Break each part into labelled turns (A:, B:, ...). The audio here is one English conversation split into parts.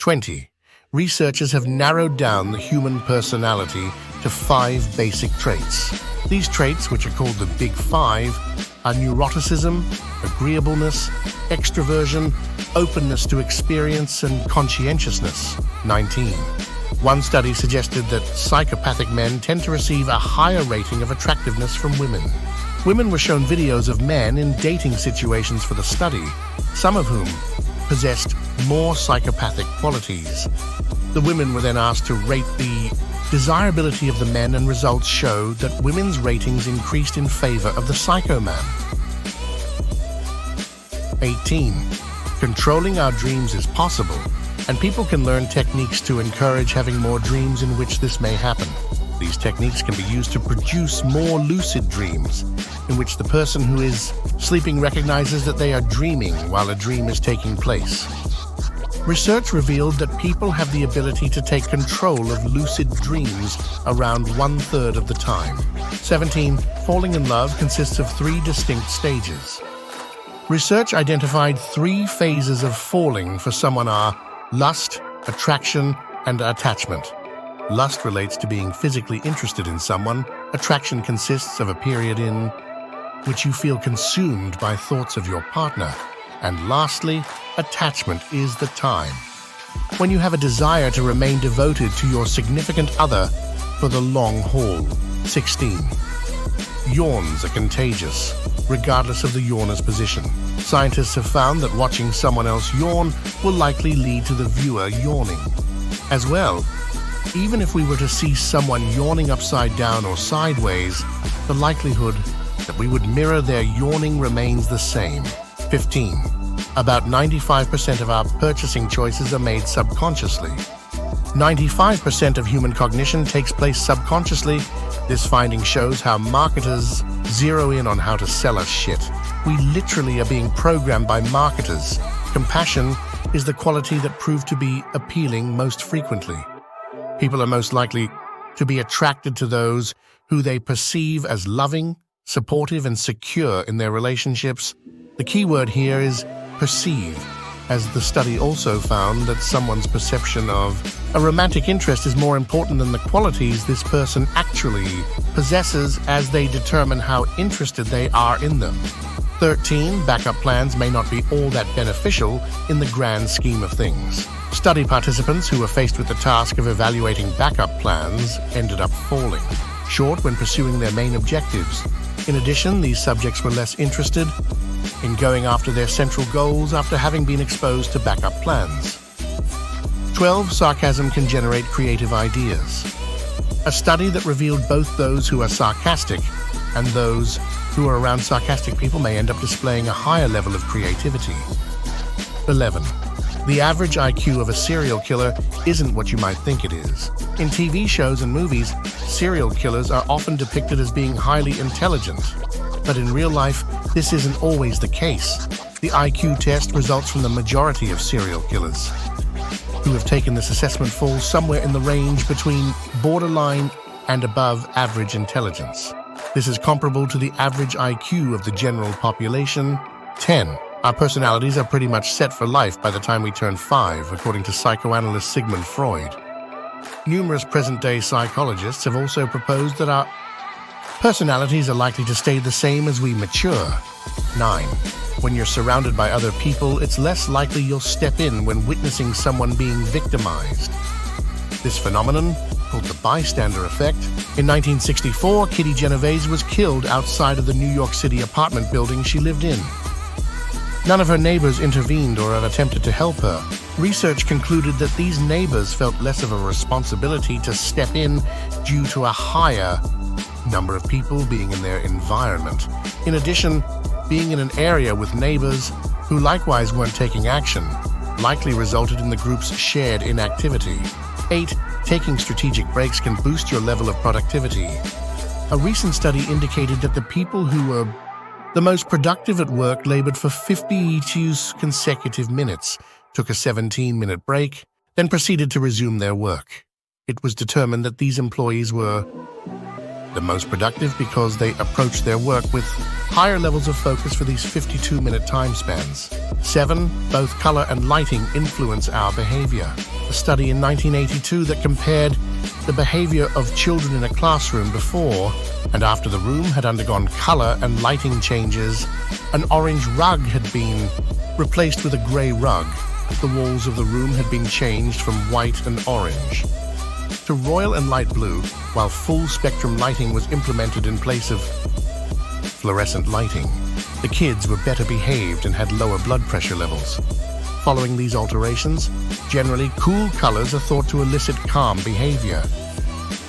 A: 20. Researchers have narrowed down the human personality to 5 basic traits. These traits, which are called the Big Five, are neuroticism, agreeableness, extroversion, openness to experience, and conscientiousness. 19. One study suggested that psychopathic men tend to receive a higher rating of attractiveness from women. Women were shown videos of men in dating situations for the study, some of whom possessed more psychopathic qualities. The women were then asked to rate the desirability of the men, and results showed that women's ratings increased in favor of the psycho man. 18. Controlling our dreams is possible, and people can learn techniques to encourage having more dreams in which this may happen. These techniques can be used to produce more lucid dreams, in which the person who is sleeping recognizes that they are dreaming while a dream is taking place. Research revealed that people have the ability to take control of lucid dreams around 1/3 of the time. 17. Falling in love consists of 3 distinct stages. Research identified 3 phases of falling for someone are lust, attraction, and attachment. Lust relates to being physically interested in someone. Attraction consists of a period in which you feel consumed by thoughts of your partner. And lastly, attachment is the time when you have a desire to remain devoted to your significant other for the long haul. 16. Yawns are contagious, regardless of the yawner's position. Scientists have found that watching someone else yawn will likely lead to the viewer yawning. As well, even if we were to see someone yawning upside down or sideways, the likelihood that we would mirror their yawning remains the same. 15. About 95% of our purchasing choices are made subconsciously. 95% of human cognition takes place subconsciously. This finding shows how marketers zero in on how to sell us shit. We literally are being programmed by marketers. Compassion is the quality that proved to be appealing most frequently. People are most likely to be attracted to those who they perceive as loving, supportive, and secure in their relationships. The key word here is perceive, as the study also found that someone's perception of a romantic interest is more important than the qualities this person actually possesses, as they determine how interested they are in them. 13. Backup plans may not be all that beneficial in the grand scheme of things. Study participants who were faced with the task of evaluating backup plans ended up falling short when pursuing their main objectives. In addition, these subjects were less interested in going after their central goals after having been exposed to backup plans. 12. Sarcasm can generate creative ideas. A study that revealed both those who are sarcastic and those who are around sarcastic people may end up displaying a higher level of creativity. 11. The average IQ of a serial killer isn't what you might think it is. In TV shows and movies, serial killers are often depicted as being highly intelligent. But in real life, this isn't always the case. The IQ test results from the majority of serial killers who have taken this assessment falls somewhere in the range between borderline and above average intelligence. This is comparable to the average IQ of the general population. 10. Our personalities are pretty much set for life by the time we turn 5, according to psychoanalyst Sigmund Freud. Numerous present-day psychologists have also proposed that our personalities are likely to stay the same as we mature. 9. When you're surrounded by other people, it's less likely you'll step in when witnessing someone being victimized. This phenomenon, called the Bystander effect, in 1964, Kitty Genovese was killed outside of the New York City apartment building she lived in. None of her neighbors intervened or attempted to help her. Research concluded that these neighbors felt less of a responsibility to step in due to a higher number of people being in their environment. In addition, being in an area with neighbors who likewise weren't taking action likely resulted in the group's shared inactivity. 8. Taking strategic breaks can boost your level of productivity. A recent study indicated that the people who were the most productive at work labored for 52 consecutive minutes, took a 17-minute break, then proceeded to resume their work. It was determined that these employees were The most productive because they approach their work with higher levels of focus for these 52-minute time spans. 7. Both color and lighting influence our behavior. A study in 1982 that compared the behavior of children in a classroom before and after the room had undergone color and lighting changes. An orange rug had been replaced with a gray rug. The walls of the room had been changed from white and orange to royal and light blue, while full-spectrum lighting was implemented in place of fluorescent lighting. The kids were better behaved and had lower blood pressure levels. Following these alterations, generally cool colors are thought to elicit calm behavior,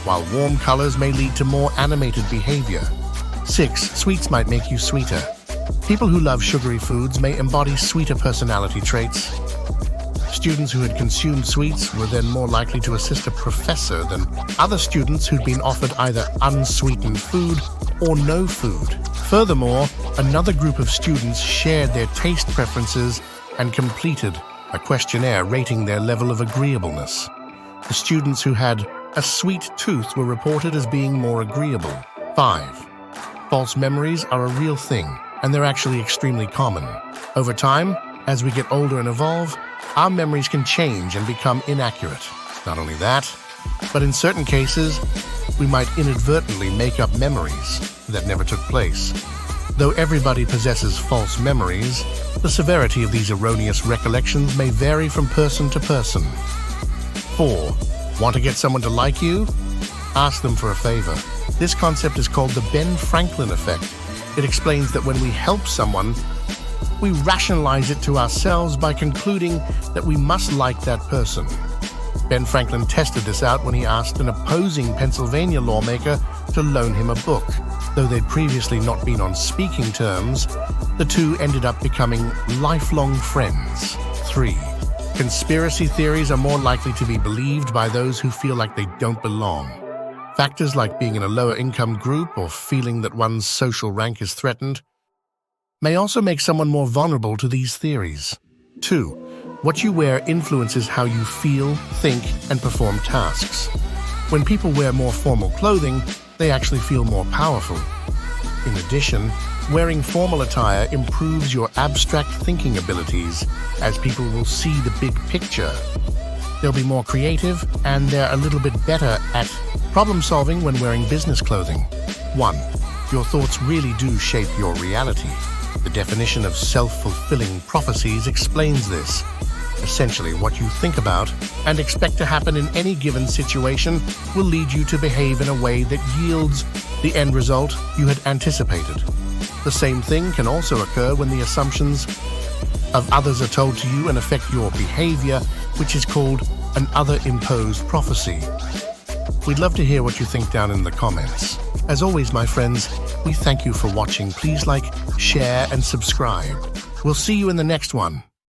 A: while warm colors may lead to more animated behavior. 6. Sweets might make you sweeter. People who love sugary foods may embody sweeter personality traits. Students who had consumed sweets were then more likely to assist a professor than other students who'd been offered either unsweetened food or no food. Furthermore, another group of students shared their taste preferences and completed a questionnaire rating their level of agreeableness. The students who had a sweet tooth were reported as being more agreeable. 5. False memories are a real thing, and they're actually extremely common. Over time, as we get older and evolve, our memories can change and become inaccurate. Not only that, but in certain cases, we might inadvertently make up memories that never took place. Though everybody possesses false memories, the severity of these erroneous recollections may vary from person to person. 4. Want to get someone to like you? Ask them for a favor. This concept is called the Ben Franklin effect. It explains that when we help someone, we rationalize it to ourselves by concluding that we must like that person. Ben Franklin tested this out when he asked an opposing Pennsylvania lawmaker to loan him a book. Though they'd previously not been on speaking terms, the two ended up becoming lifelong friends. 3. Conspiracy theories are more likely to be believed by those who feel like they don't belong. Factors like being in a lower income group or feeling that one's social rank is threatened may also make someone more vulnerable to these theories. 2. What you wear influences how you feel, think, and perform tasks. When people wear more formal clothing, they actually feel more powerful. In addition, wearing formal attire improves your abstract thinking abilities, as people will see the big picture. They'll be more creative, and they're a little bit better at problem solving when wearing business clothing. 1. Your thoughts really do shape your reality. The definition of self-fulfilling prophecies explains this. Essentially, what you think about and expect to happen in any given situation will lead you to behave in a way that yields the end result you had anticipated. The same thing can also occur when the assumptions of others are told to you and affect your behavior, which is called an other-imposed prophecy. We'd love to hear what you think down in the comments. As always, my friends, we thank you for watching. Please like, share, and subscribe. We'll see you in the next one.